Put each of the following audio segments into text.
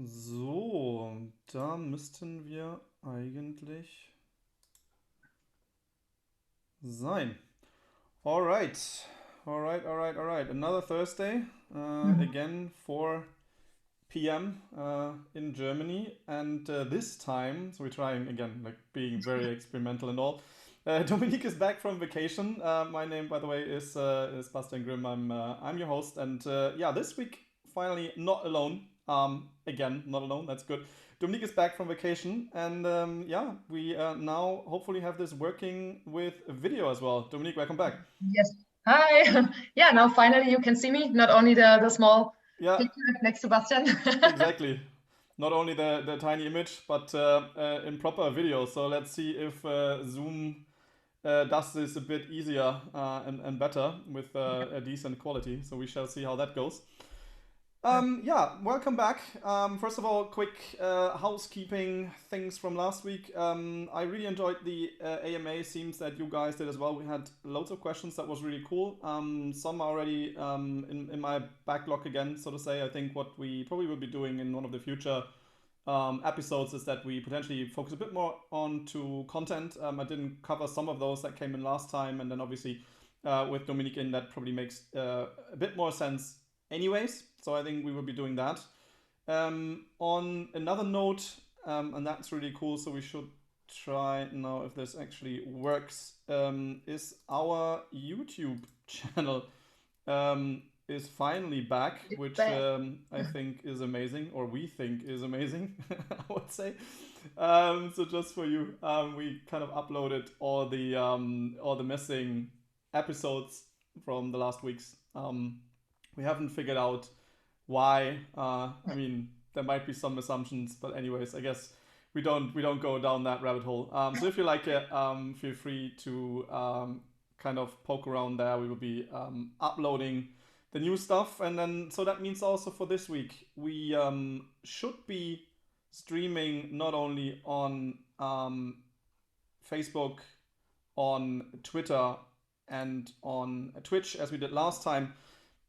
So, da müssten wir eigentlich sein. All right. All right, all right, all right. Another Thursday, Mhm. again 4 p.m. In Germany, and this time, so we're trying again, like being very experimental and all. Dominique is back from vacation. My name, by the way, is Bastian Grimm. I'm your host, and yeah, this week finally not alone. Again, not alone. That's good. Dominique is back from vacation, and yeah, we now hopefully have this working with video as well. Dominique, welcome back. Yes. Hi. Yeah, now finally you can see me, not only the small Yeah, picture next to Bastian. exactly. Not only the tiny image, but in proper video. So let's see if Zoom does this a bit easier and better with a decent quality. So we shall see how that goes. Yeah, welcome back. First of all, quick housekeeping things from last week. I really enjoyed the AMA. Seems that you guys did as well. We had loads of questions. That was really cool. Some are already in my backlog again, so to say. I think what we probably will be doing in one of the future episodes is that we potentially focus a bit more on to content. I didn't cover some of those that came in last time, and then obviously with Dominique in, that probably makes a bit more sense anyways. So I think we will be doing that. On another note, and that's really cool, so we should try now if this actually works, is our YouTube channel is finally back, It's which back. I think is amazing, or we think is amazing, I would say. So just for you, we kind of uploaded all the missing episodes from the last weeks. We haven't figured out why. I mean, there might be some assumptions, but anyways, I guess we don't go down that rabbit hole. So if you like it, feel free to kind of poke around there. We will be uploading the new stuff, and then so that means also for this week we should be streaming not only on Facebook, on Twitter, and on Twitch as we did last time,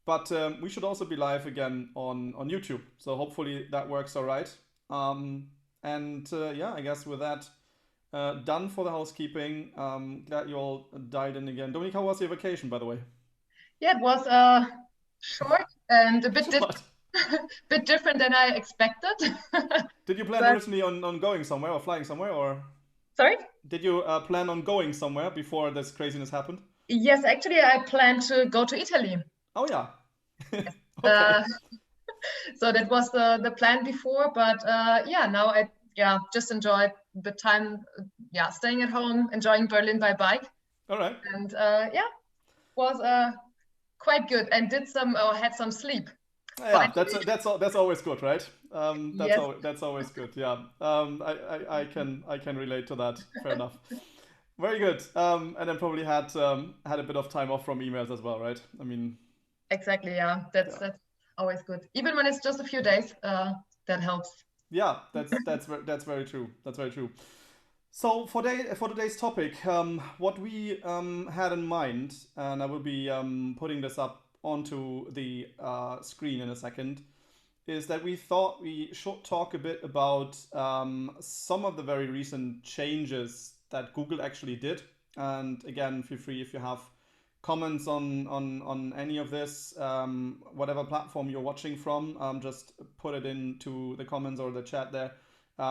but we should also be live again on YouTube. So hopefully that works all right. And yeah, I guess with that done for the housekeeping, glad you all dialed in again. Dominique, how was your vacation, by the way? Yeah, it was short and a bit Short. bit different than I expected. Did you plan But originally on going somewhere or flying somewhere, or sorry? did you plan on going somewhere before this craziness happened? Yes, actually I plan to go to Italy. Oh yeah. Okay. Uh, so that was the plan before, but yeah, now I yeah just enjoyed the time. Yeah, staying at home, enjoying Berlin by bike, All right. and yeah, was quite good and did some or had some sleep. Yeah, Finally, that's always good, right? yes, That's always good. Yeah. I can relate to that. Fair enough. Very good. And then probably had a bit of time off from emails as well, right? I mean, exactly. Yeah, yeah, that's always good. Even when it's just a few days, that helps. yeah. That's very true. That's very true. So for today's topic, what we had in mind, and I will be putting this up onto the screen in a second, is that we thought we should talk a bit about some of the very recent changes that Google actually did. And again, feel free if you have comments on any of this, whatever platform you're watching from, just put it into the comments or the chat there.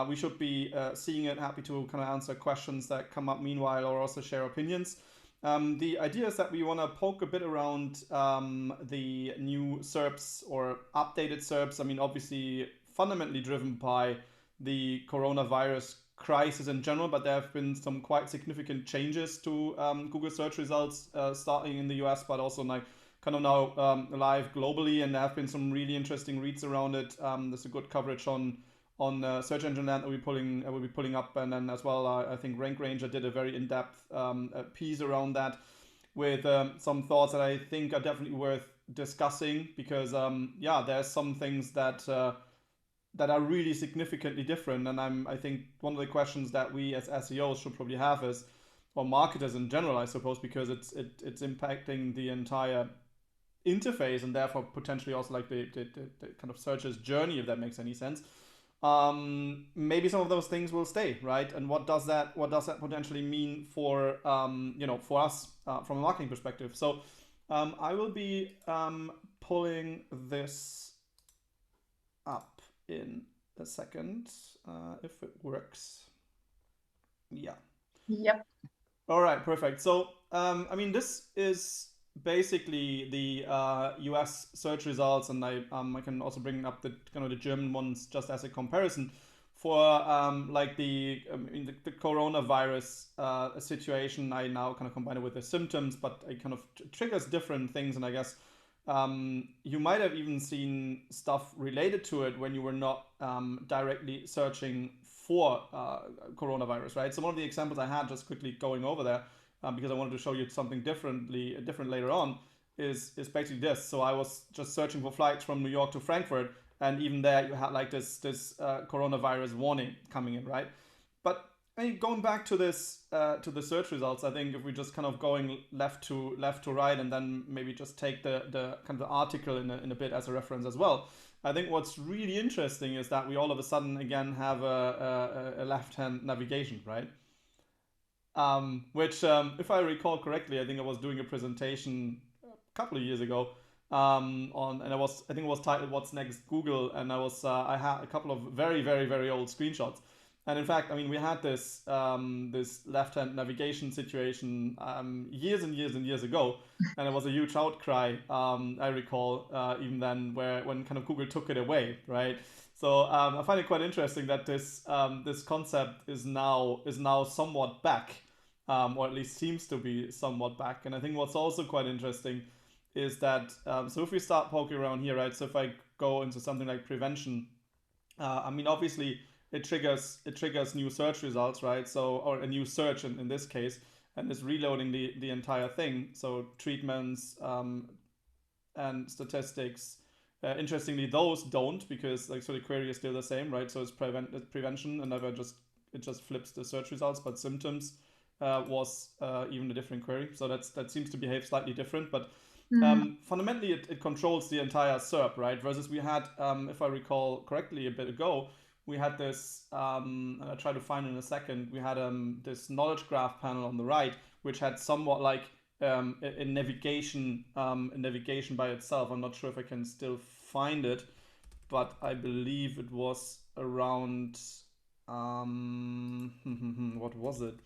We should be seeing it, happy to kind of answer questions that come up meanwhile or also share opinions. The idea is that we want to poke a bit around the new SERPs or updated SERPs. I mean, obviously, fundamentally driven by the coronavirus crisis in general, but there have been some quite significant changes to Google search results starting in the US, but also like kind of now live globally. And there have been some really interesting reads around it. There's a good coverage on Search Engine Land that we'll be pulling up, and then as well, I think RankRanger did a very in-depth piece around that with some thoughts that I think are definitely worth discussing because yeah, there's some things that are really significantly different, and I think one of the questions that we as SEOs should probably have is, or marketers in general, I suppose, because it's impacting the entire interface and therefore potentially also like the kind of searcher's journey, if that makes any sense. maybe some of those things will stay, right? And what does that potentially mean for for us from a marketing perspective? So I will be pulling this up in a second if it works. Yeah. Yep. All right, perfect. So, I mean, this is basically the US search results, and I can also bring up the kind of the German ones just as a comparison for like the coronavirus situation. I now kind of combine it with the symptoms, but it kind of triggers different things, and I guess you might have even seen stuff related to it when you were not directly searching for coronavirus, right? So one of the examples I had, just quickly going over there, because I wanted to show you something different later on, is basically this. So I was just searching for flights from New York to Frankfurt, and even there you had like this coronavirus warning coming in, right? But I mean, going back to this to the search results, I think if we just kind of going left to right, and then maybe just take the kind of the article in a bit as a reference as well. I think what's really interesting is that we all of a sudden again have a left-hand navigation, right? Which, if I recall correctly, I think I was doing a presentation a couple of years ago and I think it was titled "What's Next Google," and I had a couple of very, very, very old screenshots. And in fact, I mean, we had this this left-hand navigation situation years and years and years ago, and it was a huge outcry. I recall even then, when kind of Google took it away, right? So I find it quite interesting that this concept is now somewhat back, or at least seems to be somewhat back. And I think what's also quite interesting is that so if we start poking around here, right? So if I go into something like prevention, I mean, obviously it triggers new search results, right? So, or a new search in this case, and is reloading the entire thing. So treatments and statistics. Interestingly, those don't, because like, so the query is still the same, right? So it's prevention, and it just flips the search results. But symptoms was even a different query. So that seems to behave slightly different, but fundamentally it controls the entire SERP, right? Versus we had, if I recall correctly, a bit ago, we had this, and I'll try to find it in a second, we had this knowledge graph panel on the right, which had somewhat like a navigation by itself. I'm not sure if I can still find it, but I believe it was around, what was it?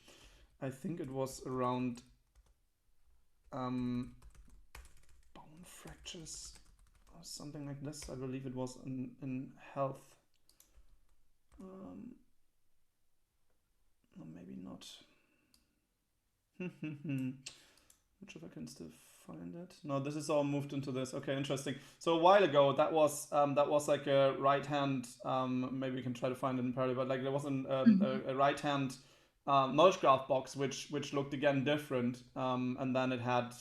I think it was around bone fractures or something like this. I believe it was in health. No, maybe not. Not sure if I can still find it. No, this is all moved into this. Okay, interesting. So a while ago, that was like a right hand. Maybe we can try to find it in parallel, but like there was a right hand knowledge graph box which looked again different, and then it had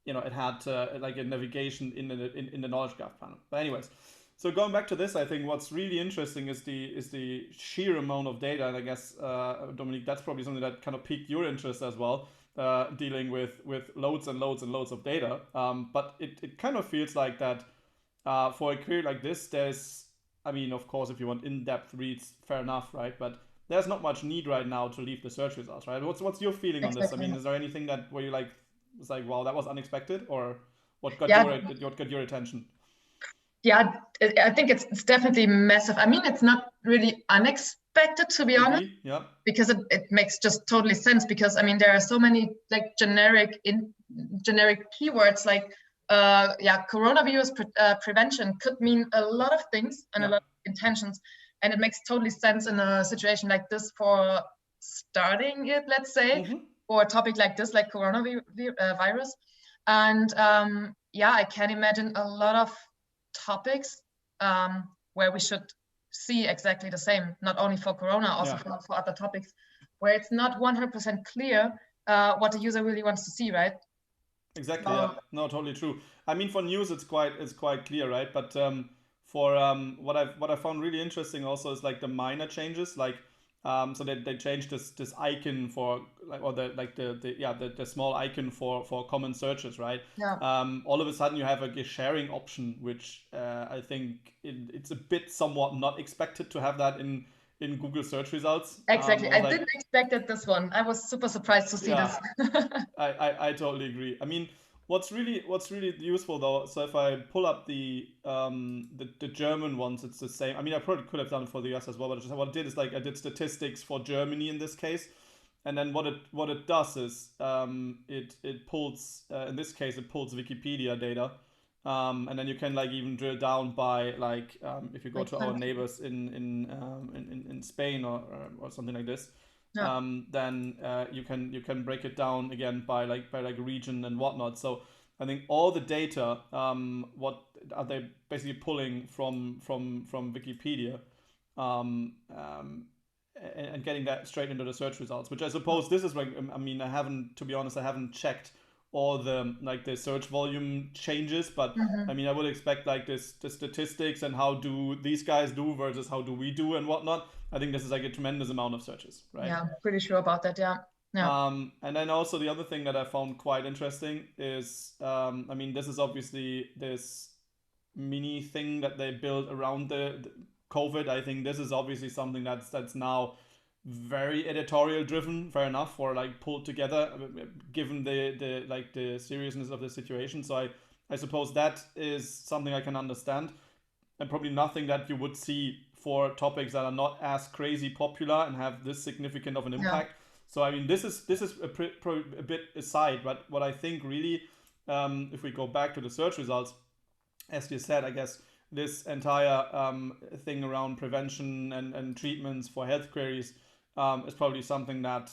like a navigation in the knowledge graph panel. But anyways. So going back to this, I think what's really interesting is the sheer amount of data, and I guess Dominique, that's probably something that kind of piqued your interest as well, dealing with loads and loads and loads of data. But it kind of feels like that for a query like this, there's, I mean, of course, if you want in-depth reads, fair enough, right? But there's not much need right now to leave the search results, right? What's your feeling on this? I mean, is there anything that where you like was like, wow, that was unexpected, or what got your attention? Yeah, I think it's definitely massive. I mean, it's not really unexpected, to be honest, yeah, because it makes just totally sense. Because I mean, there are so many like generic keywords like coronavirus prevention could mean a lot of things and a lot of intentions, and it makes totally sense in a situation like this for starting it, let's say, for a topic like this, like coronavirus. And I can imagine a lot of topics where we should see exactly the same, not only for corona, also for other topics, where it's not 100% clear what the user really wants to see, right? Exactly. Yeah. No, totally true. I mean, for news, it's quite clear, right? But for what I found really interesting also is like the minor changes, like so they changed this icon for the small icon for common searches, right? Yeah. All of a sudden you have a sharing option, which I think it's a bit somewhat not expected to have that in Google search results. Exactly. I didn't expect this one. I was super surprised to see this. I totally agree. I mean, what's really useful though, so if I pull up the German ones, it's the same. I mean, I probably could have done it for the US as well, but what I did is like I did statistics for Germany in this case, and then what it does is it pulls in this case it pulls Wikipedia data, and then you can like even drill down by like if you go to our neighbors in Spain or something like this. Yeah. Then you can break it down again by like region and whatnot. So I think all the data, what are they basically pulling from Wikipedia, and getting that straight into the search results. Which I suppose this is like, I mean, to be honest, I haven't checked all the like the search volume changes, but I mean, I would expect like the statistics and how do these guys do versus how do we do and whatnot. I think this is like a tremendous amount of searches, right? Yeah, I'm pretty sure about that. Yeah. And then also the other thing that I found quite interesting is, I mean, this is obviously this mini thing that they built around the COVID. I think this is obviously something that's now very editorial driven, fair enough, or like pulled together given the seriousness of the situation. So I suppose that is something I can understand, and probably nothing that you would see for topics that are not as crazy popular and have this significant of an impact. So I mean, this is a bit aside, but what I think really, if we go back to the search results, as you said, I guess this entire thing around prevention and treatments for health queries is probably something that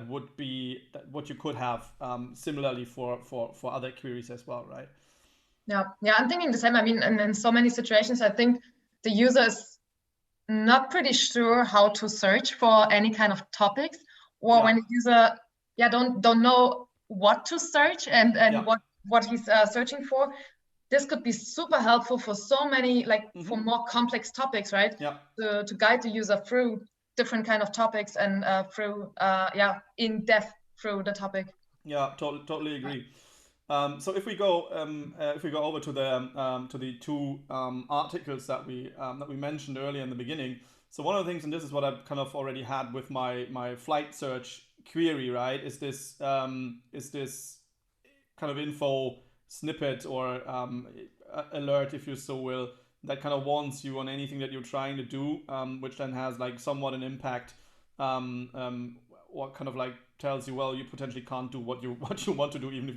would be what you could have similarly for other queries as well, right? Yeah, I'm thinking the same. I mean, in so many situations, I think the user is not pretty sure how to search for any kind of topics, or when the user don't know what to search and what he's searching for. This could be super helpful for so many, like for more complex topics, right? To guide the user through different kind of topics and through in depth through the topic. Yeah, totally agree. So if we go over to the two articles that we mentioned earlier in the beginning. So one of the things, and this is what I've kind of already had with my flight search query, right? Is this kind of info snippet or alert, if you so will, that kind of warns you on anything that you're trying to do, which then has like somewhat an impact, or kind of like tells you, well, you potentially can't do what you want to do, even if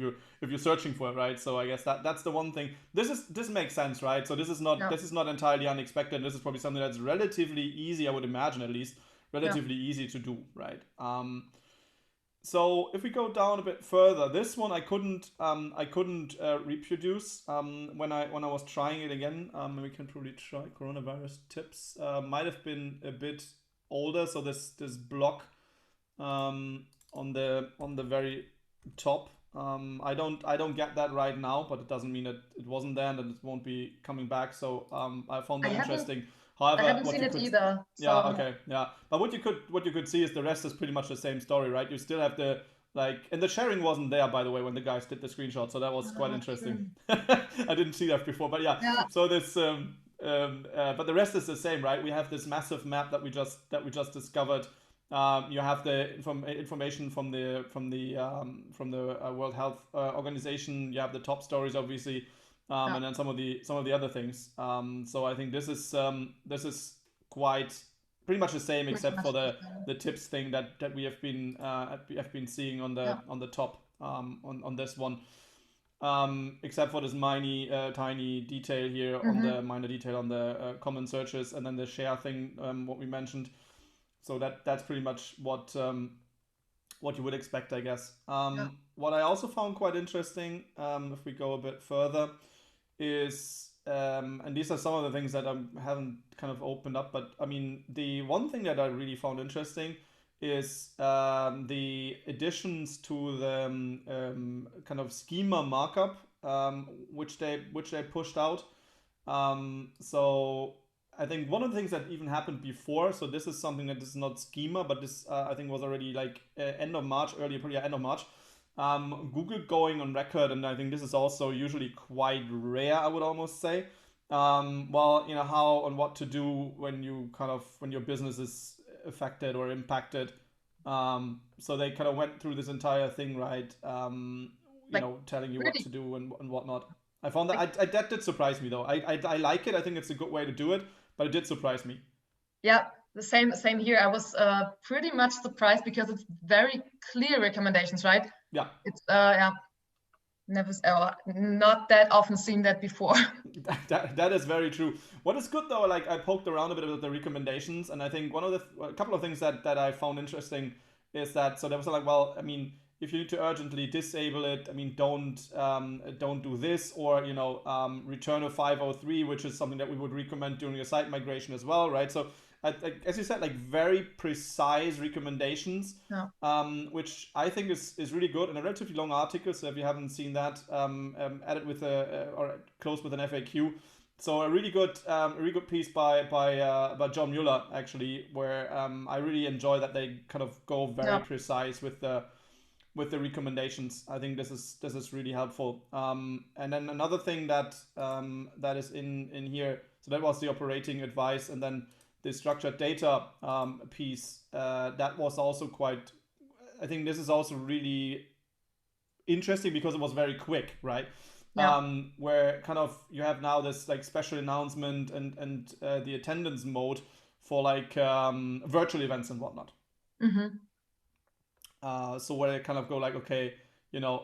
you're searching for it, right? So I guess that's the one thing. This makes sense, right? So this is not entirely unexpected. This is probably something that's relatively easy, I would imagine, at least relatively easy to do, right? So if we go down a bit further, this one I couldn't reproduce when I was trying it again. We can probably try coronavirus tips. Might have been a bit older, so this block on the very top. I don't get that right now, but it doesn't mean that it wasn't there and that it won't be coming back. So I found that interesting. However, I haven't seen it either. So. Yeah, okay, yeah. But what you could see is the rest is pretty much the same story, right? You still have and the sharing wasn't there, by the way, when the guys did the screenshot, so that was quite interesting. I didn't see that before, but yeah. So this, but the rest is the same, right? We have this massive map that we just discovered. You have the information from the World Health Organization. You have the top stories, obviously. And then some of the other things. So I think this is quite pretty much the same, except for the tips thing that we have been seeing on the top on this one. Except for this tiny detail here on the minor detail on the common searches, and then the share thing, what we mentioned. So that's pretty much what you would expect, I guess. What I also found quite interesting, if we go a bit further, is and these are some of the things that I haven't kind of opened up, but I mean, the one thing that I really found interesting is the additions to the kind of schema markup, which they pushed out. So I think one of the things that even happened before, so this is something that is not schema, but this I think was already like end of March, end of March. Google going on record, and I think this is also usually quite rare, I would almost say. Well, you know, how and what to do when when your business is affected or impacted. So they kind of went through this entire thing, right? You Like know, telling you what really, to do and whatnot. I found that like that did surprise me though. I like it. I think it's a good way to do it, but it did surprise me. yeah, the same here. I was pretty much surprised because it's very clear recommendations, right? Yeah, It's yeah, never not that often seen that before. that is very true. What is good though, like I poked around a bit with the recommendations, and I think one of a couple of things that I found interesting is that so there was like, well, I mean, if you need to urgently disable it, I mean, don't do this, or you know, return a 503, which is something that we would recommend during a site migration as well, right? So as you said, like very precise recommendations, Yeah, which I think is really good, and a relatively long article. So if you haven't seen that, added with or close with an FAQ. So a really good piece by John Mueller actually, where I really enjoy that they kind of go very yeah, precise with the recommendations. I think this is really helpful. And then another thing that is in here. So that was the operating advice, and then the structured data piece. That was also quite. I think this is also really interesting because it was very quick, right? yeah. Where kind of you have now this like special announcement and the attendance mode for like virtual events and whatnot. Mm-hmm. So where they kind of go like, okay, you know,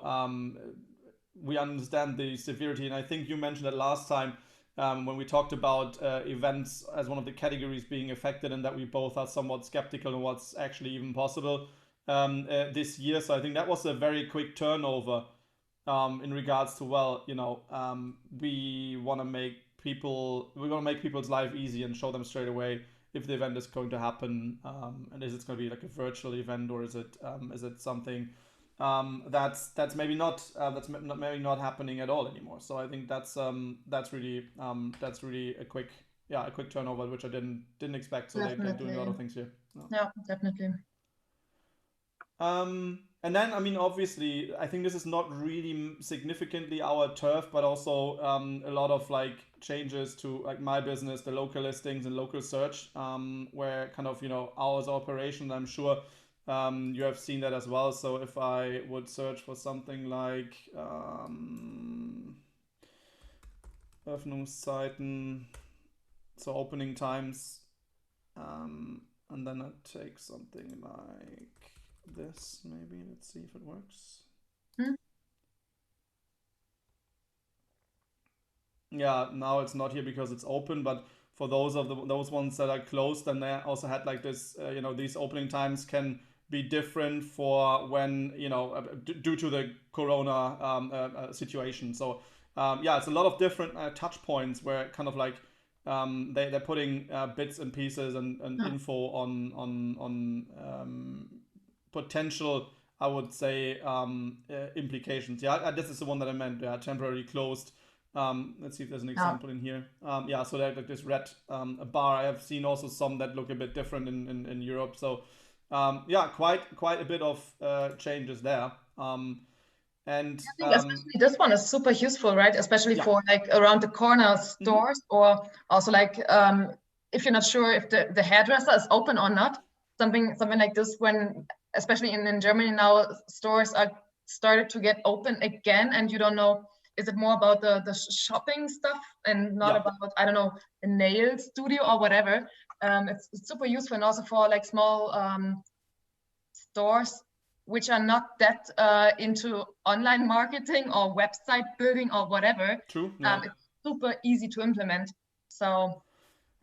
we understand the severity, and I think you mentioned it last time when we talked about events as one of the categories being affected, and that we both are somewhat skeptical on what's actually even possible this year. So I think that was a very quick turnover in regards to, well, you know, we want to make people's life easy and show them straight away if the event is going to happen, and is it going to be like a virtual event, or is it something that's maybe not maybe not happening at all anymore. So I think that's really a quick turnover, which I didn't expect. So they're doing a lot Definitely. of things here. Yeah. Yeah, definitely. And then, I mean, obviously, I think this is not really significantly our turf, but also a lot of like changes to like my business, the local listings and local search, where kind of, you know, hours of operation, I'm sure you have seen that as well. So if I would search for something like Öffnungszeiten, so opening times, and then I take something like this, maybe. Let's see if it works. Hmm? Yeah, now it's not here because it's open, but for those ones that are closed, then they also had like this, you know, these opening times can be different for when, you know, due to the corona situation. So yeah, it's a lot of different touch points where kind of like they're putting bits and pieces and Yeah. info on potential, I would say, implications. Yeah, this is the one that I meant. Yeah, temporarily closed. Let's see if there's an Yeah. example in here. Yeah, so there's like this red bar. I have seen also some that look a bit different in Europe. So yeah, quite a bit of changes there. And I think especially this one is super useful, right? Especially yeah, for like around the corner hmm, stores, or also like if you're not sure if the hairdresser is open or not, something like this. When especially in Germany now, stores are started to get open again, and you don't know, is it more about the shopping stuff and not yeah, about, I don't know, a nail studio or whatever. It's super useful, and also for like small stores which are not that into online marketing or website building or whatever. true, yeah. It's super easy to implement. So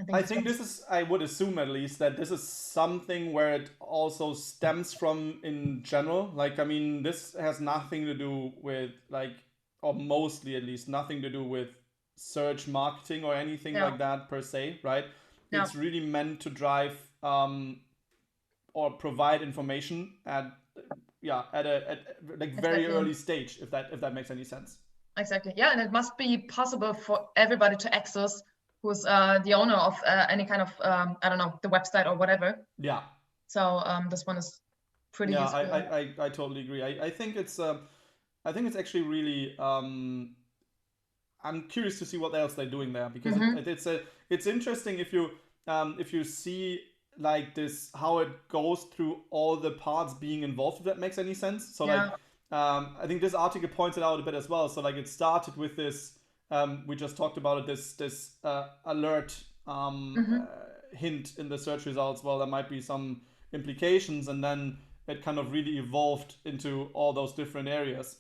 I think I this think one's this is, I would assume at least, that this is something where it also stems from in general. Like, I mean, this has nothing to do with, like, or mostly at least, nothing to do with search marketing or anything yeah, like that per se, right? yeah, It's really meant to drive or provide information at, yeah, at like very exactly. early stage, if that makes any sense. Exactly. Yeah, and it must be possible for everybody to access who's the owner of any kind of I don't know, the website or whatever. Yeah. So this one is pretty Yeah, useful. I totally agree. I think it's actually really I'm curious to see what else they're doing there, because it's interesting if you see like this, how it goes through all the parts being involved, if that makes any sense. So like I think this article points it out a bit as well. So like it started with this we just talked about it, this alert hint in the search results. Well, there might be some implications, and then it kind of really evolved into all those different areas.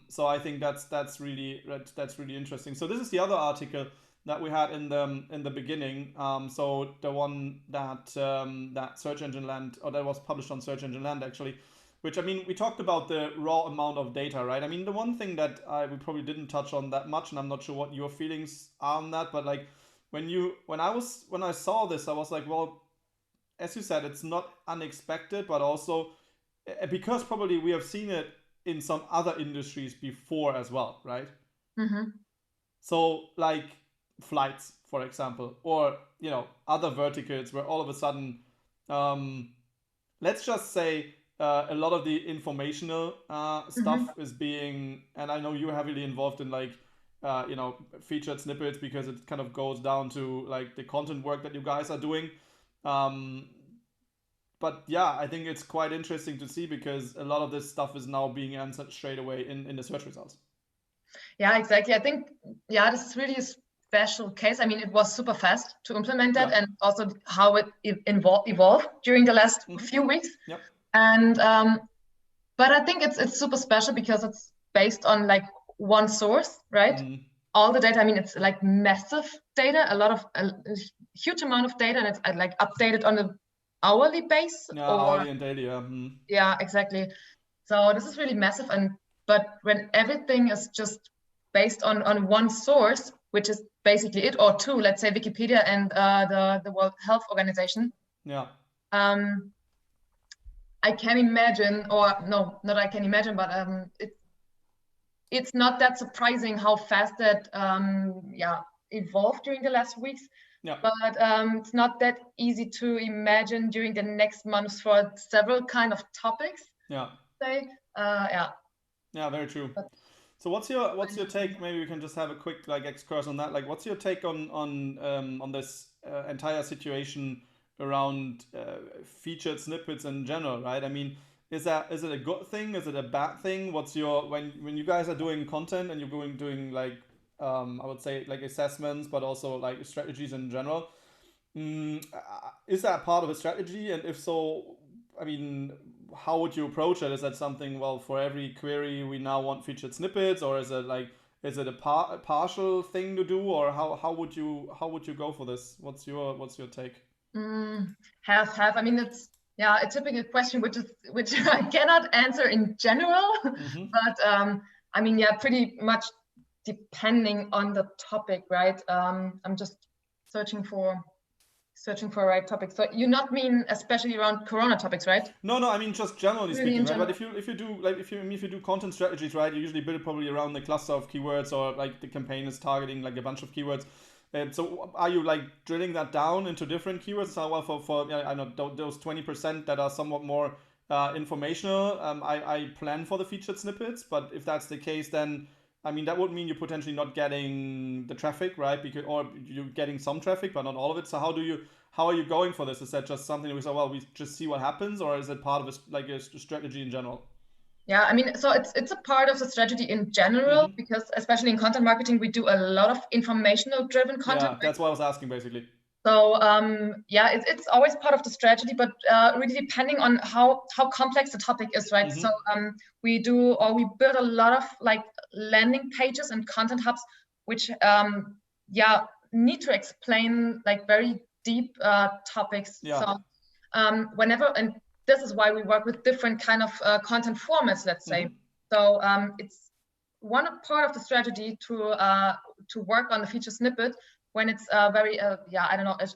So I think that's really interesting. So this is the other article that we had in the beginning. So the one that that Search Engine Land, or that was published on Search Engine Land actually, which, I mean, we talked about the raw amount of data, right? I mean, the one thing that we probably didn't touch on that much, and I'm not sure what your feelings are on that, but like when I saw this, I was like, well, as you said, it's not unexpected, but also because probably we have seen it in some other industries before as well, right? So like flights, for example, or other verticals where all of a sudden, let's just say a lot of the informational stuff is being, and I know you're heavily involved in like featured snippets, because it kind of goes down to like the content work that you guys are doing. But yeah, I think it's quite interesting to see, because a lot of this stuff is now being answered straight away in the search results. Yeah, exactly. I think, this is really a special case. I mean, it was super fast to implement that, and also how it evolved during the last few weeks. Yep. And but I think it's super special because it's based on like one source, right? All the data. I mean, it's like massive data, a huge amount of data, and it's like updated on a hourly base. Hourly and daily. Yeah, exactly. So this is really massive, but when everything is just based on one source, which is basically it, or two, let's say Wikipedia and the World Health Organization. Yeah. I can imagine, or no, not I can imagine, but it's not that surprising how fast that evolved during the last weeks. Yeah. But it's not that easy to imagine during the next months for several kind of topics. Yeah. Say, Yeah, very true. So what's your take? Maybe we can just have a quick like excursus on that. Like, what's your take on this entire situation around featured snippets in general, right? I mean, is it a good thing? Is it a bad thing? What's your, when you guys are doing content and you're doing like I would say like assessments, but also like strategies in general, is that part of a strategy? And if so, I mean, how would you approach it? Is that something, well, for every query we now want featured snippets, or is it a partial thing to do, or how would you go for this? What's your take? I mean, it's a typical question, which I cannot answer in general, but I mean, pretty much depending on the topic, right? I'm just searching for a right topic. So you not mean especially around Corona topics, right? No, I mean just generally Really speaking, right? But if you do content strategies, right, you usually build it probably around the cluster of keywords, or like the campaign is targeting like a bunch of keywords. So are you like drilling that down into different keywords? So, well, for I know those 20% that are somewhat more informational, I plan for the featured snippets. But if that's the case, then I mean that would mean you're potentially not getting the traffic, right? Or you're getting some traffic, but not all of it. So how are you going for this? Is that just something that we say, well, we just see what happens, or is it part of a strategy in general? Yeah, I mean, so it's a part of the strategy in general, because especially in content marketing, we do a lot of informational driven content. Yeah, that's what I was asking basically. So it's always part of the strategy, but really depending on how complex the topic is, right? So we build a lot of like landing pages and content hubs, which need to explain like very deep topics. Yeah. So and this is why we work with different kind of content formats, let's say. So it's one part of the strategy to work on the feature snippet when it's very a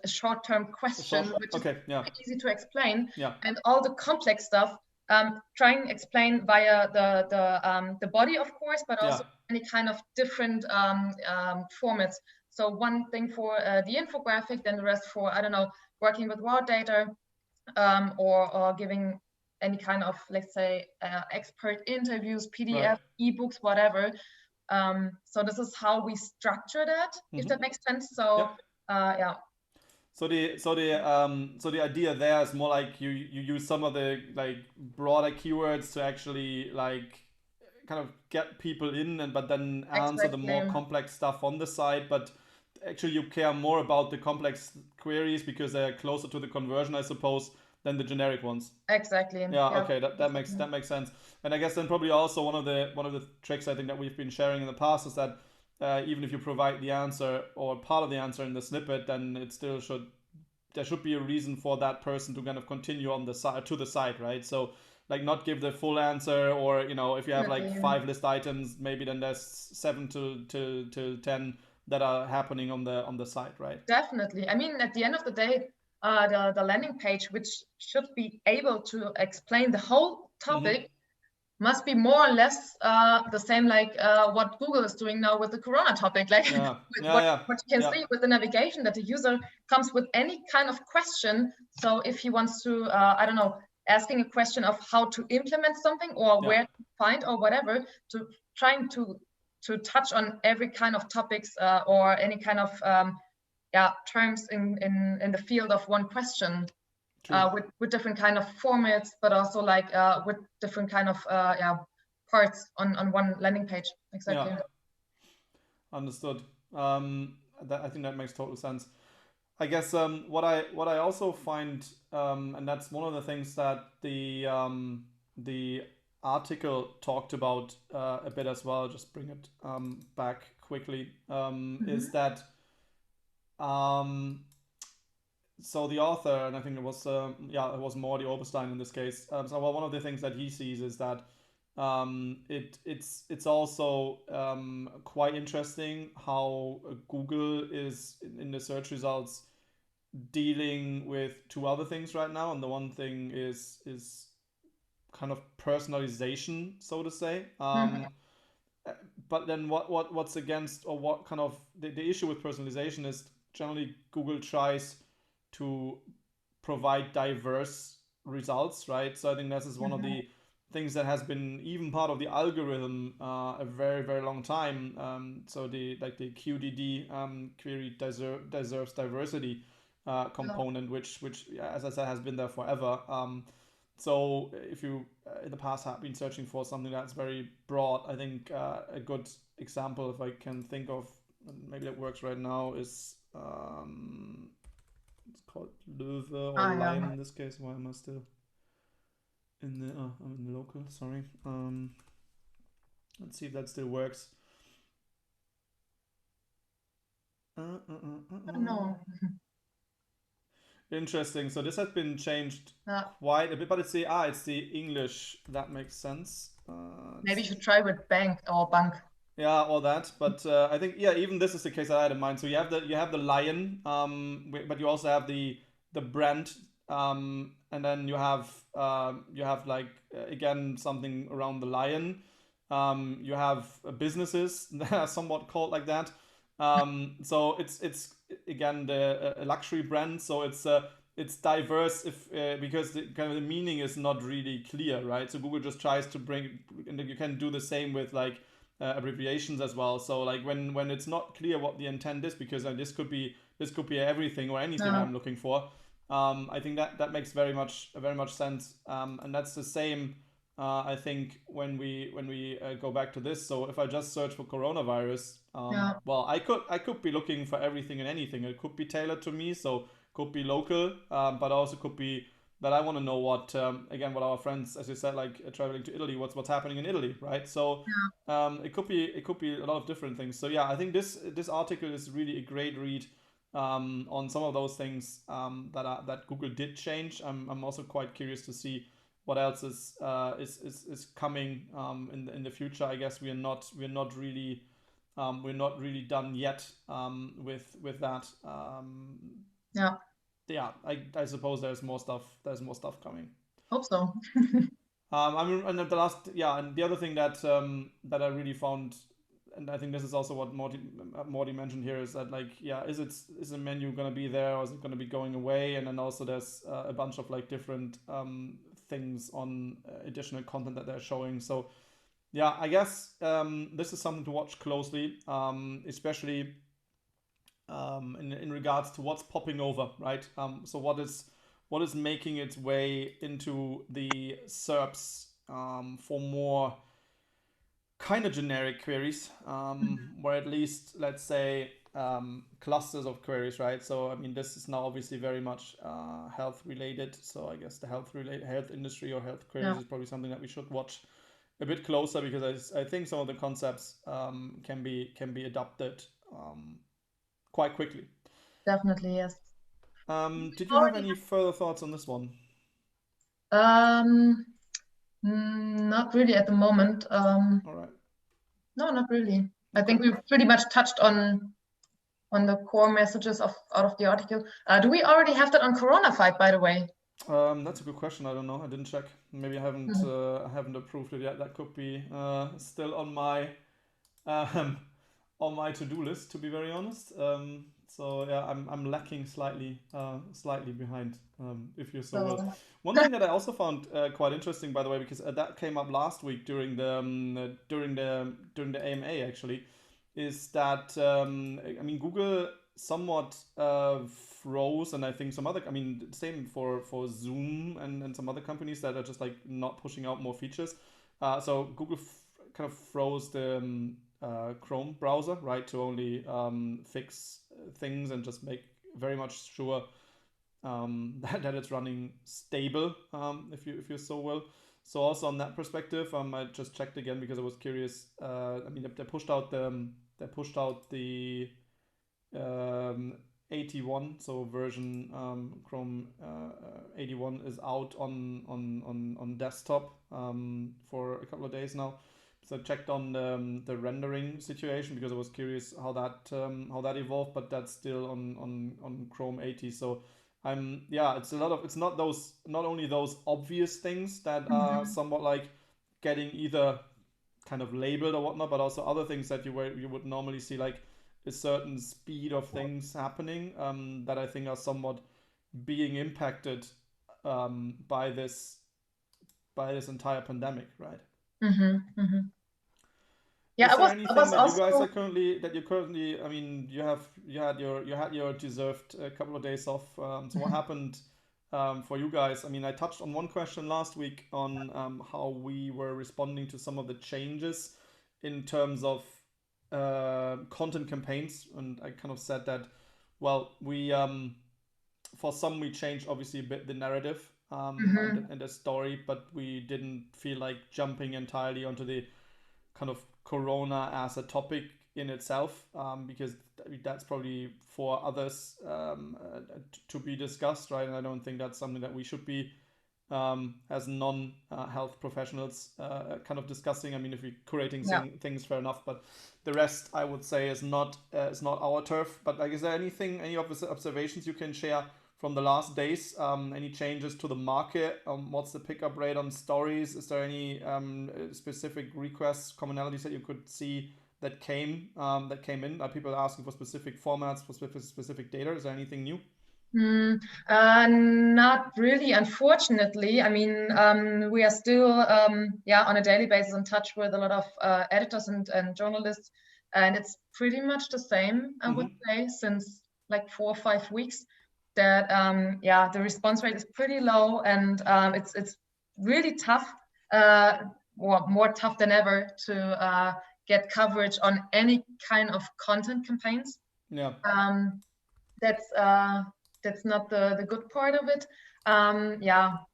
short-term question, which is easy to explain, and all the complex stuff try and explain via the body, of course, but also any kind of different formats So one thing for the infographic, then the rest for, I don't know, working with raw data, or giving any kind of, let's say, expert interviews, PDF, ebooks, whatever. So this is how we structure that, if that makes sense. So yeah. So the idea there is more like you use some of the like broader keywords to actually like kind of get people in, and but then answer the more complex stuff on the side. But actually you care more about the complex queries because they're closer to the conversion, I suppose, than the generic ones. Exactly. Yeah. Okay. That makes sense. And I guess then probably also one of the tricks I think that we've been sharing in the past is that even if you provide the answer or part of the answer in the snippet, then it still there should be a reason for that person to kind of continue on the side to the site, right? So like not give the full answer, or if you have like 5 list items, maybe then there's 7 to 10 that are happening on the site, right? Definitely. I mean, at the end of the day, the landing page, which should be able to explain the whole topic, must be more or less the same like what Google is doing now with the Corona topic. Like what you can see with the navigation, that the user comes with any kind of question. So if he wants to, I don't know, asking a question of how to implement something or where to find or whatever, to trying to touch on every kind of topics or any kind of terms in the field of one question. With different kind of formats, but also like with different kind of parts on one landing page. Exactly. Yeah. Understood. I think that makes total sense. I guess what I also find, and that's one of the things that the article talked about a bit as well. Just bring it back quickly. Is that so the author, and I think it was Morty Oberstein in this case. So one of the things that he sees is that it's also quite interesting how Google is in the search results dealing with 2 other things right now, and the one thing is kind of personalization, so to say. But then what's against, or what kind of the issue with personalization is generally Google tries to provide diverse results, right? So I think this is one of the things that has been even part of the algorithm a very, very long time. So the QDD query deserves diversity component, which as I said has been there forever. So if you in the past have been searching for something that's very broad, I think a good example, if I can think of, maybe that works right now, is it's called Löwe or Lion in this case. Why am I still in the I'm in the local, sorry. Let's see if that still works. No. Interesting. So this has been changed quite a bit, but it's the English. That makes sense. Maybe you should try with bank or bank. Yeah, all that. But I think even this is the case that I had in mind. So you have the lion, but you also have the brand, and then you have like again something around the lion. You have businesses that are somewhat called like that. So it's again the luxury brand. So it's diverse because the kind of the meaning is not really clear, right? So Google just tries to bring, and you can do the same with like abbreviations as well. So like when it's not clear what the intent is, because this could be everything or anything I'm looking for. I think that makes very much sense, and that's the same. I think when we go back to this. So if I just search for coronavirus, well, I could be looking for everything and anything. It could be tailored to me, so could be local, but also could be that I want to know what again what our friends, as you said, like traveling to Italy, what's happening in Italy, right? So it could be a lot of different things. So yeah, I think this article is really a great read on some of those things that Google did change. I'm also quite curious to see what else is coming in the future. I guess we're not really done yet with that. Yeah, I suppose there's more stuff coming. Hope so. I mean, and the other thing that I really found I think this is also what Morty mentioned here, is that like, yeah, is the menu gonna be there, or is it gonna be going away? And then also there's a bunch of like different things on additional content that they're showing. So yeah, I guess this is something to watch closely, especially in regards to what's popping over, right? So what is making its way into the SERPs for more kind of generic queries, or at least, let's say, clusters of queries, right? So I mean, this is now obviously very much health related. So I guess the health industry or health queries is probably something that we should watch a bit closer, because I think some of the concepts can be adopted quite quickly. Definitely, yes. Did you have any further thoughts on this one? Not really at the moment. All right. No, not really. Okay. I think we've pretty much touched on the core messages out of the article. Do we already have that on Corona Fight, by the way? That's a good question. I don't know. I didn't check. Maybe I haven't approved it yet. That could be still on my to-do list, to be very honest. So yeah, I'm lacking slightly behind. If you're so well. One thing that I also found quite interesting, by the way, because that came up last week during the AMA actually, is that I mean, Google somewhat froze, and I think some other, I mean, same for Zoom and some other companies that are just like not pushing out more features. So Google kind of froze the Chrome browser, right, to only fix things and just make very much sure that it's running stable, if you so will. So also on that perspective, I just checked again because I was curious. I mean, they pushed out the 81, so version Chrome 81 is out on desktop for a couple of days now. So I checked on the rendering situation because I was curious how that evolved, but that's still on Chrome 80. So it's not only those obvious things that are somewhat like getting either kind of labeled or whatnot, but also other things that you would normally see, like a certain speed of things happening that I think are somewhat being impacted by this entire pandemic, right? Yeah, Is there anything that you guys are currently? I mean, you had your deserved couple of days off. So what happened for you guys? I mean, I touched on one question last week on how we were responding to some of the changes in terms of content campaigns, and I kind of said that, well, we for some we changed obviously a bit the narrative and the story, but we didn't feel like jumping entirely onto the kind of Corona as a topic in itself, because that's probably for others to be discussed, right? And I don't think that's something that we should be as non-health professionals kind of discussing. I mean, if we're curating things, fair enough, but the rest, I would say, is not our turf. But like, is there any observations you can share from the last days? Any changes to the market? What's the pickup rate on stories? Is there any specific requests, commonalities that you could see that came in? Are people asking for specific formats, for specific data? Is there anything new? Not really, unfortunately. I mean, we are still on a daily basis in touch with a lot of editors and journalists, and it's pretty much the same, I would say, since like 4 or 5 weeks. That the response rate is pretty low, and it's really tough, or more tough than ever, to get coverage on any kind of content campaigns. Yeah. That's not the good part of it.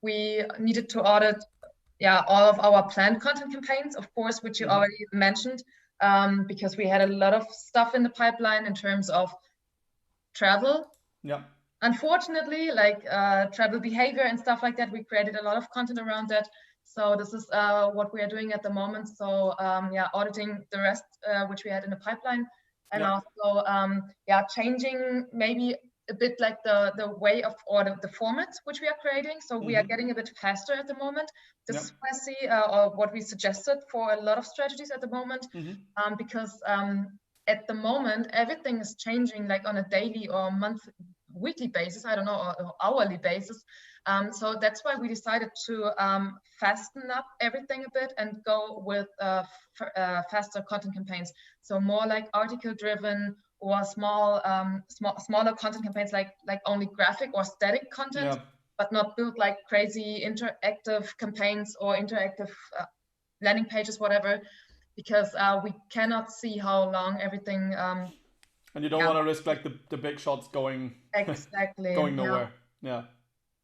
We needed to audit all of our planned content campaigns, of course, which you already mentioned, because we had a lot of stuff in the pipeline in terms of travel. Yeah. Unfortunately, like travel behavior and stuff like that, we created a lot of content around that. So this is what we are doing at the moment. So auditing the rest which we had in the pipeline, and also changing maybe a bit like the way of, or the formats which we are creating. So we are getting a bit faster at the moment. This is what I see, or what we suggested for a lot of strategies at the moment, because at the moment everything is changing like on a daily or weekly basis, I don't know, or hourly basis. So that's why we decided to fasten up everything a bit and go with faster content campaigns. So more like article driven, or smaller content campaigns, like only graphic or static content, but not build like crazy interactive campaigns or interactive landing pages, whatever, because we cannot see how long everything. And you don't want to risk like the big shots going exactly going nowhere. Yeah.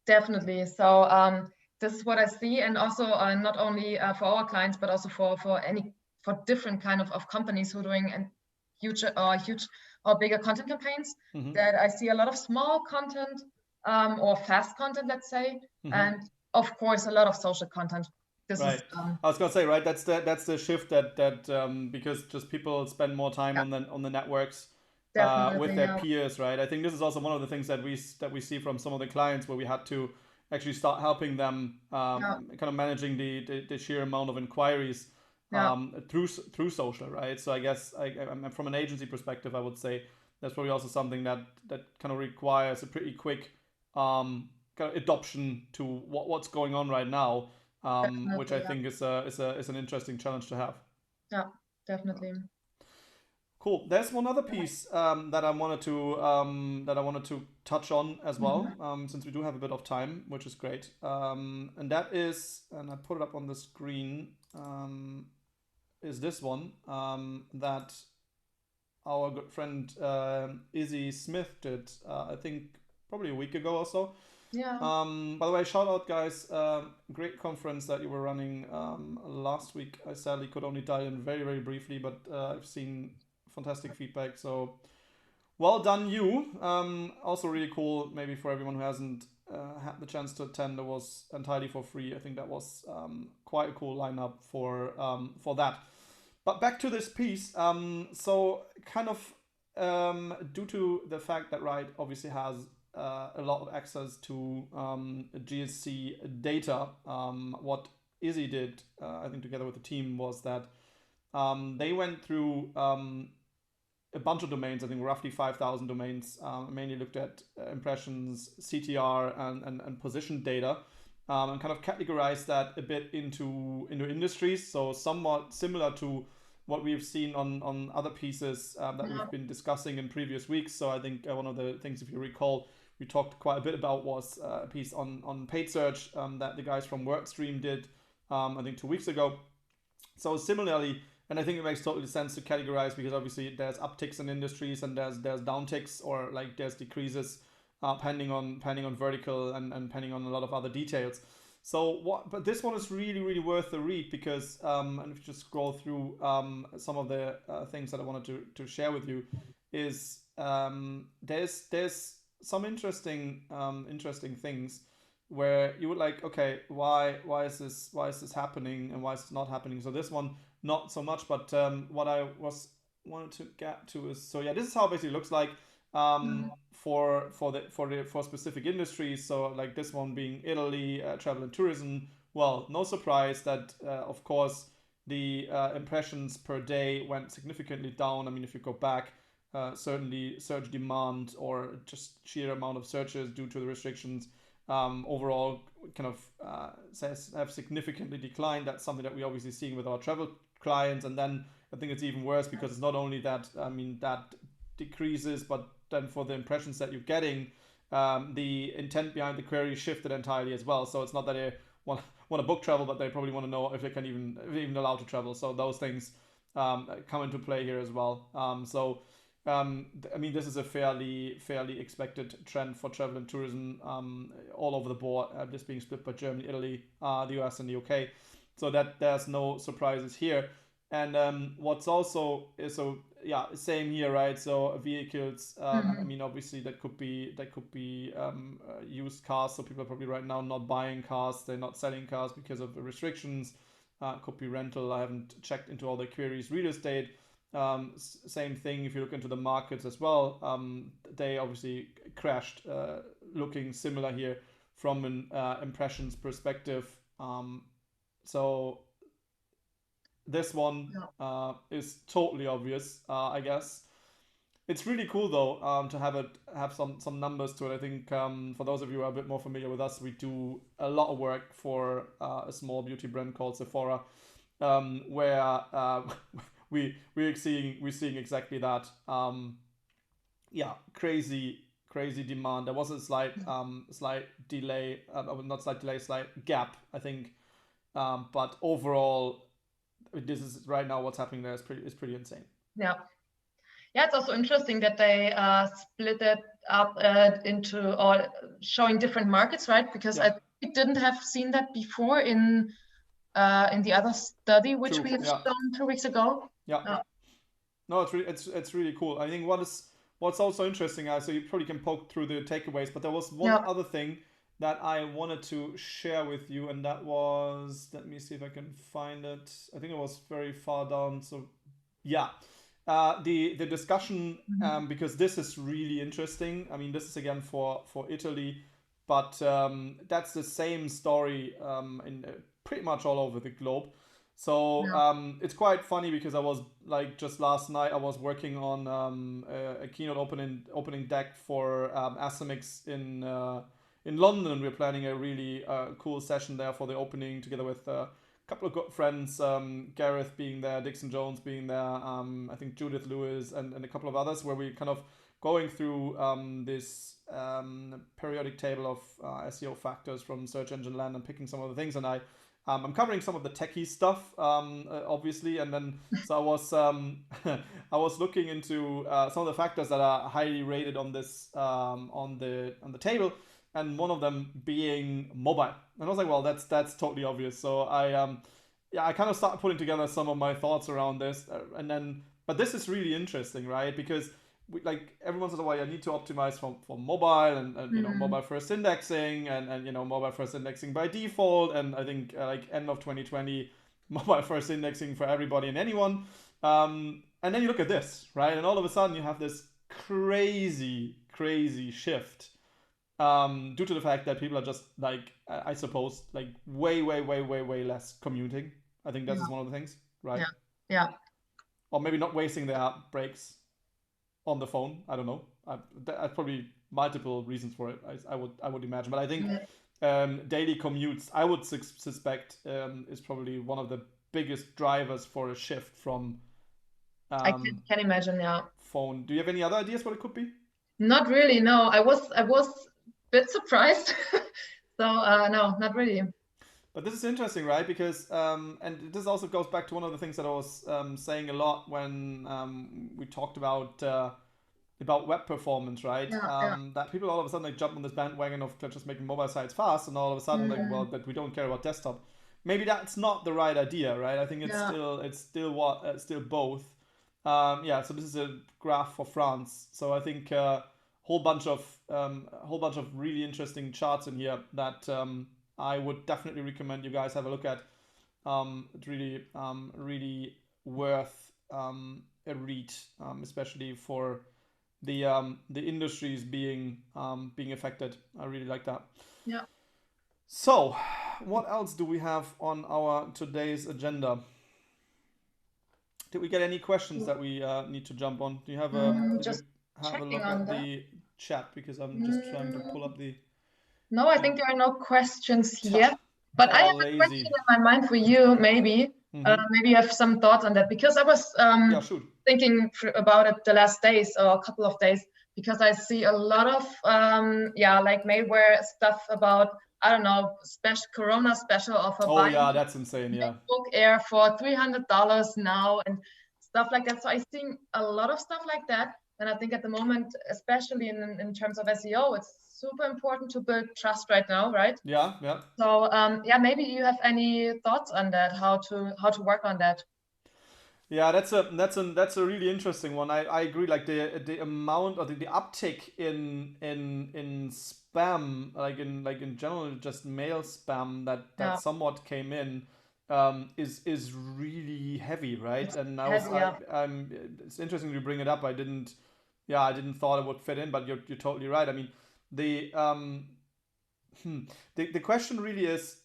Definitely. So this is what I see, and also not only for our clients, but also for different kind of companies who are doing huge or bigger content campaigns. That I see a lot of small content or fast content, let's say, and of course a lot of social content. This right. is, I was gonna say, right. That's the shift that because just people spend more time on the networks with their peers, right? I think this is also one of the things that we see from some of the clients where we had to actually start helping them kind of managing the sheer amount of inquiries through social, right? So I guess from an agency perspective, I would say that's probably also something that kind of requires a pretty quick kind of adoption to what's going on right now, which I think is an interesting challenge to have. Yeah, definitely. Cool. There's one other piece that I wanted to touch on as well, since we do have a bit of time, which is great. And that is, and I put it up on the screen, is this one that our good friend Izzy Smith did, I think probably a week ago or so. Yeah. By the way, shout out guys, great conference that you were running last week. I sadly could only dial in very, very briefly, but I've seen fantastic feedback, so well done you. Also really cool, maybe for everyone who hasn't had the chance to attend, it was entirely for free. I think that was quite a cool lineup for that. But back to this piece, so kind of due to the fact that RYTE obviously has a lot of access to GSC data, what Izzy did, I think together with the team, was that they went through a bunch of domains, I think roughly 5,000 domains, mainly looked at impressions, CTR, and position data, and kind of categorized that a bit into industries. So somewhat similar to what we've seen on other pieces that we've been discussing in previous weeks. So I think one of the things, if you recall, we talked quite a bit about was a piece on paid search that the guys from WordStream did, I think 2 weeks ago. So similarly, and I think it makes totally sense to categorize, because obviously there's upticks in industries and there's downticks, or like there's decreases depending on vertical and depending on a lot of other details. So but this one is really, really worth the read, because and if you just scroll through some of the things that I wanted to share with you, is there's some interesting things where you would like, okay, why is this happening and why is it not happening? So this one not so much, but what I wanted to get to is, so yeah, this is how it basically looks like for specific industries. So like this one being Italy, travel and tourism. Well, no surprise that of course the impressions per day went significantly down. I mean, if you go back, certainly search demand or just sheer amount of searches due to the restrictions overall kind of have significantly declined. That's something that we're obviously seeing with our travel clients. And then I think it's even worse, because it's not only that, I mean, that decreases, but then for the impressions that you're getting, the intent behind the query shifted entirely as well. So it's not that they want to book travel, but they probably want to know if they can even allowed to travel. So those things come into play here as well. I mean, this is a fairly expected trend for travel and tourism all over the board, this being split by Germany, Italy, the US, and the UK. So that there's no surprises here. And what's also is, so yeah, same here, right? So vehicles, I mean, obviously that could be used cars. So people are probably right now not buying cars, they're not selling cars because of the restrictions. Could be rental. I haven't checked into all the queries. Real estate, Same thing if you look into the markets as well. They obviously crashed, looking similar here from an impressions perspective. So this one is totally obvious, I guess. It's really cool though, to have some numbers to it. I think for those of you who are a bit more familiar with us, we do a lot of work for a small beauty brand called Sephora, where we're seeing exactly that. Crazy demand. There was a slight delay, not slight delay, slight gap, I think. But overall, this is right now what's happening there is pretty insane. Yeah. Yeah, it's also interesting that they split it up into or showing different markets, right? Because I didn't have seen that before in the other study which we have shown 2 weeks ago. No, it's really cool. I think what's also interesting, so you probably can poke through the takeaways, but there was one other thing that I wanted to share with you, and that was, let me see if I can find it. I think it was very far down. So yeah. The discussion, because this is really interesting. I mean, this is again for Italy, but that's the same story in pretty much all over the globe. So it's quite funny because I was like, just last night I was working on a keynote opening deck for Asimix in London. We're planning a really cool session there for the opening together with couple of good friends, Gareth being there, Dixon Jones being there, I think Judith Lewis and a couple of others, where we're kind of going through this periodic table of SEO factors from search engine land and picking some of the things. And I'm covering some of the techie stuff, obviously, and then so I was I was looking into some of the factors that are highly rated on this on the table, and one of them being mobile. And I was like, well, that's totally obvious. So I kind of started putting together some of my thoughts around this, and then, but this is really interesting, right? Because like every once in a while, I need to optimize for mobile and you know, mobile first indexing and you know, mobile first indexing by default. And I think like end of 2020, mobile first indexing for everybody and anyone. And then you look at this, right? And all of a sudden you have this crazy shift. Due to the fact that people are just like, I suppose, like way less commuting. I think that is one of the things, right? Yeah. Or maybe not wasting their breaks on the phone. I don't know. That's probably multiple reasons for it. I would imagine, but I think daily commutes, I would suspect, is probably one of the biggest drivers for a shift from. I can imagine. Phone. Do you have any other ideas what it could be? Not really. No, I was bit surprised. So no, not really. But this is interesting, right? Because and this also goes back to one of the things that I was saying a lot when we talked about web performance, right? That people all of a sudden like jump on this bandwagon of just making mobile sites fast, and all of a sudden like, well, that we don't care about desktop. Maybe that's not the right idea, right? I think it's still both. So this is a graph for France. So I think whole bunch of really interesting charts in here that I would definitely recommend you guys have a look at. It's really worth a read, especially for the industries being affected. I really like that. Yeah. So, what else do we have on our today's agenda? Did we get any questions that we need to jump on? Do you have a look at the chat, because I'm just trying to pull up the. No, I think there are no questions yet. But I have a question in my mind for you. Maybe maybe you have some thoughts on that, because I was thinking about it the last days or a couple of days, because I see a lot of like malware stuff about, I don't know, Corona special offer. Oh yeah, that's insane. Yeah. Book Air for $300 now and stuff like that. So I see a lot of stuff like that. And I think at the moment, especially in terms of SEO, it's super important to build trust right now, right? Yeah. So maybe you have any thoughts on that, how to work on that? Yeah, that's a really interesting one. I agree. Like the amount or the uptick in spam, like in general, just mail spam that somewhat came in. is really heavy, right? It's And heavy, yeah. it's interesting you bring it up. I didn't thought it would fit in, but you're totally right. I mean, the the question really is,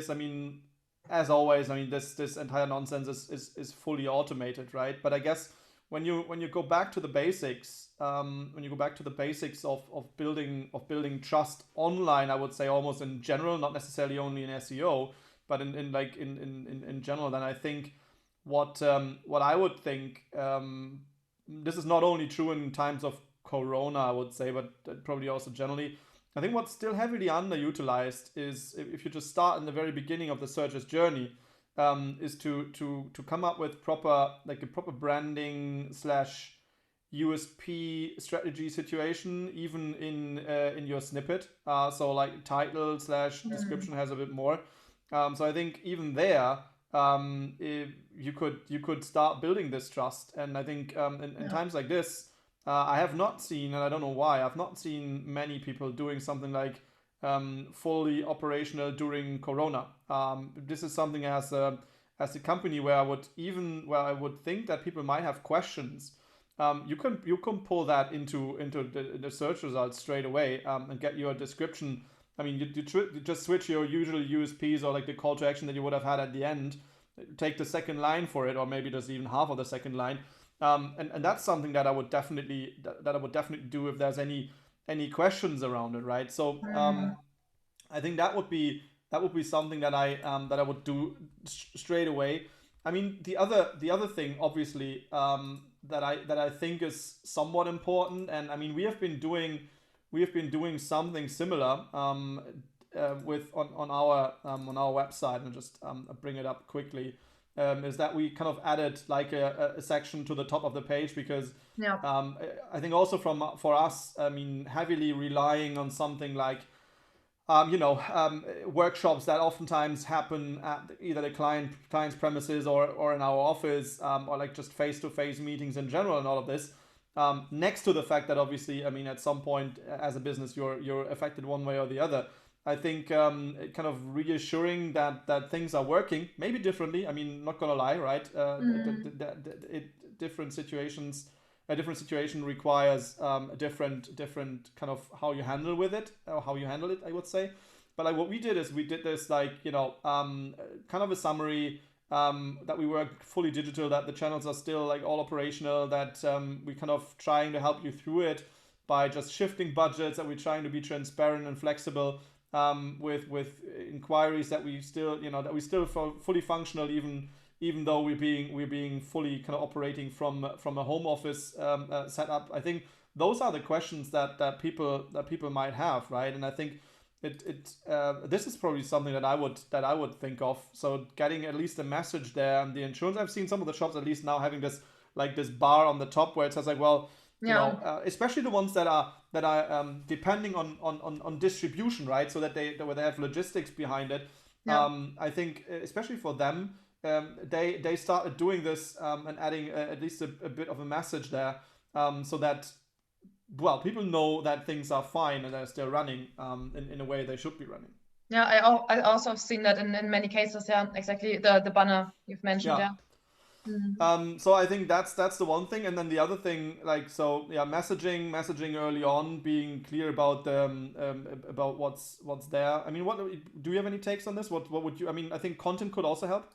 I mean, as always, I mean, this entire nonsense is fully automated, right? But I guess when you go back to the basics, of building trust online, I would say almost in general, not necessarily only in SEO, but in general, then I think what I would think, this is not only true in times of Corona, I would say, but probably also generally. I think what's still heavily underutilized is, if you just start in the very beginning of the searcher's journey, is to come up with a proper branding slash USP strategy situation, even in your snippet. So like title slash description has a bit more. So I think even there, you could start building this trust. And I think in times like this, I have not seen, and I don't know why, I've not seen many people doing something like fully operational during Corona. This is something as a company where I would think that people might have questions. You can pull that into the search results straight away, and get your description. I mean, you just switch your usual USPs or like the call to action that you would have had at the end, take the second line for it, or maybe just even half of the second line. And that's something that I would definitely do if there's any questions around it, right? So I think that would be something that I would do straight away. I mean, the other thing, obviously, that I think is somewhat important, and I mean, we have been doing something similar, with on our website, and just bring it up quickly. Is that we kind of added like a section to the top of the page, because Yeah. I think also for us, I mean, heavily relying on something like workshops that oftentimes happen at either the client's premises or in our office, or like just face-to-face meetings in general, and all of this. Next to the fact that obviously, I mean, at some point as a business, you're affected one way or the other. I think kind of reassuring that things are working, maybe differently. I mean, not gonna lie, right? Different situations, a different situation requires a different kind of how you handle with it, or how you handle it, I would say. But like what we did is we did this like kind of a summary, that we work fully digital, that the channels are still like all operational, that we kind of trying to help you through it by just shifting budgets, that we're trying to be transparent and flexible, with inquiries, that we still fully functional, even though we're being fully kind of operating from a home office setup. I think those are the questions that people might have, right? And I think this is probably something that I would think of. So getting at least a message there, and the insurance. I've seen some of the shops at least now having this bar on the top where it says like, well, especially the ones that are depending on distribution, right? So that where they have logistics behind it. I think especially for them, they started doing this, and adding at least a bit of a message there, so that, well, people know that things are fine and they're still running in a way they should be running. Yeah, I also have seen that in many cases. Yeah, exactly, the banner you've mentioned. Yeah. So I think that's the one thing, and then the other thing, like, so yeah, messaging early on, being clear about about what's there. I mean, what do you have any takes on this? What would you? I mean, I think content could also help.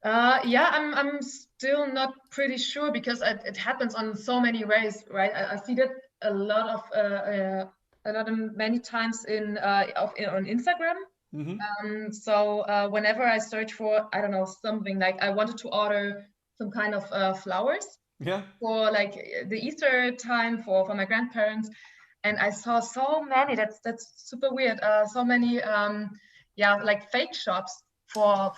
Yeah, I'm still not pretty sure, because it happens on so many ways, right? I see that a lot many times on Instagram. So whenever I search for, I don't know, something like I wanted to order some kind of flowers for like the Easter time for my grandparents, and I saw so many, that's super weird, so many like fake shops for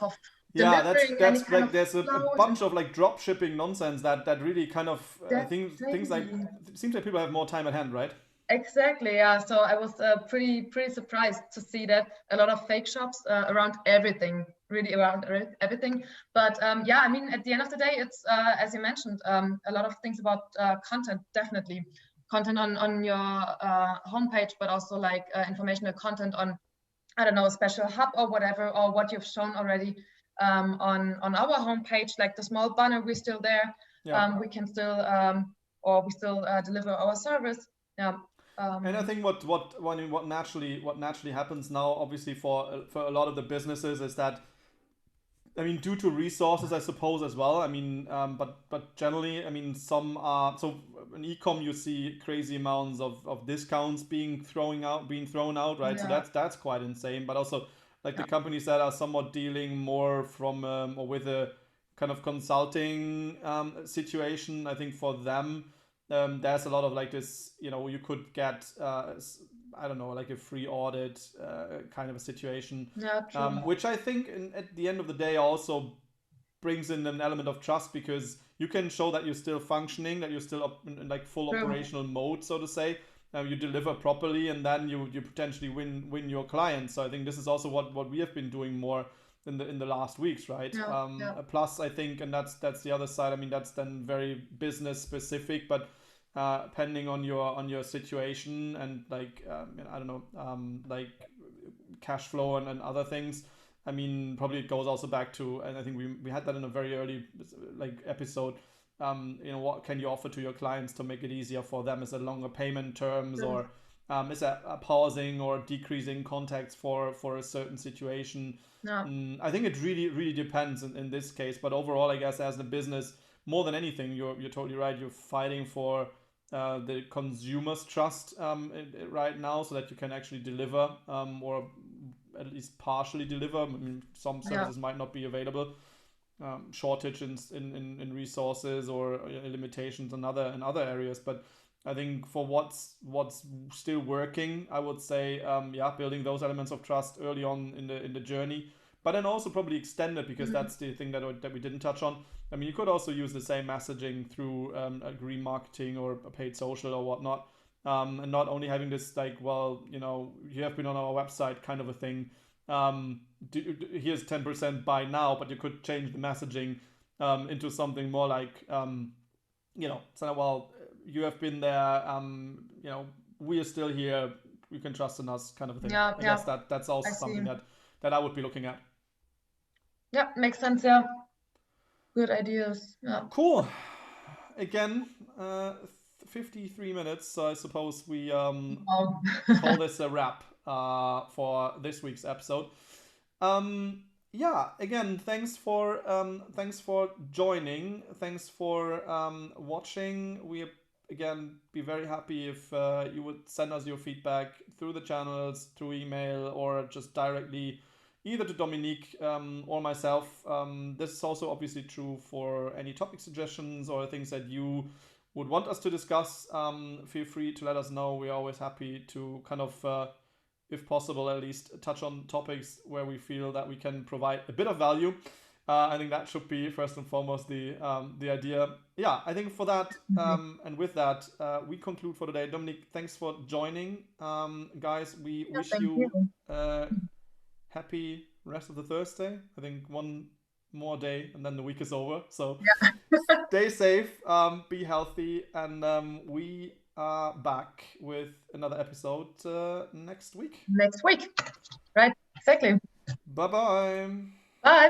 that's like there's a bunch and of like drop shipping nonsense that really kind of things like, it seems like people have more time at hand, right? Exactly, yeah. So I was pretty surprised to see that a lot of fake shops around everything, really around everything. But yeah, I mean, at the end of the day, it's as you mentioned, a lot of things about content, definitely. Content on your homepage, but also like informational content on I don't know, a special hub or whatever, or what you've shown already on our homepage, like the small banner, we're still there. We can still or we still deliver our service. Yeah. And I think what naturally happens now, obviously for a lot of the businesses, is that, I mean, due to resources, I suppose, as well. I mean, but generally, I mean, some are so in ecom you see crazy amounts of discounts being thrown out, right? Yeah. So that's quite insane. But also, like the companies that are somewhat dealing more from or with a kind of consulting situation, I think for them, there's a lot of like this. You know, you could get I don't know, like a free audit kind of a situation, Yeah, true. which I think at the end of the day also brings in an element of trust, because you can show that you're still functioning, that you're still up in like full True. operational mode, so to say. You deliver properly, and then you potentially win your clients. So I think this is also what we have been doing more in the last weeks, right? Yeah. Plus, I think, and that's the other side. I mean, that's then very business specific, but depending on your situation and like I don't know, like cash flow and other things. I mean, probably it goes also back to, and I think we had that in a very early like episode. You know, what can you offer to your clients to make it easier for them? Is it longer payment terms, or is that a pausing or decreasing contacts for a certain situation? Yeah. I think it really depends in this case. But overall, I guess as a business, more than anything, you're totally right. You're fighting for the consumer's trust right now, so that you can actually deliver or at least partially deliver. I mean, some services might not be available, shortage in resources or limitations in other areas. But I think for what's still working, I would say building those elements of trust early on in the journey, but then also probably extend it, because that's the thing that we didn't touch on. I mean, you could also use the same messaging through remarketing or a paid social or whatnot, and not only having this like, well, you know, you have been on our website kind of a thing. Here's 10% buy now, but you could change the messaging into something more like, you know, so, well, you have been there, you know, we are still here, you can trust in us, kind of a thing. I guess that's also something that I would be looking at. Yeah, makes sense. Yeah, good ideas. Yeah. Cool. Again, 53 minutes, so I suppose we call this a wrap for this week's episode. Yeah, again, thanks for joining, thanks for watching. We again be very happy if you would send us your feedback through the channels, through email, or just directly either to Dominique or myself. This is also obviously true for any topic suggestions or things that you would want us to discuss. Feel free to let us know. We're always happy to kind of, if possible, at least touch on topics where we feel that we can provide a bit of value. I think that should be first and foremost the idea. Yeah, I think for that and with that, we conclude for today. Dominique, thanks for joining. Guys, we wish you happy rest of the Thursday. I think one more day and then the week is over. So stay safe, be healthy, and we are back with another episode next week. Next week. Right, exactly. Bye-bye. Bye.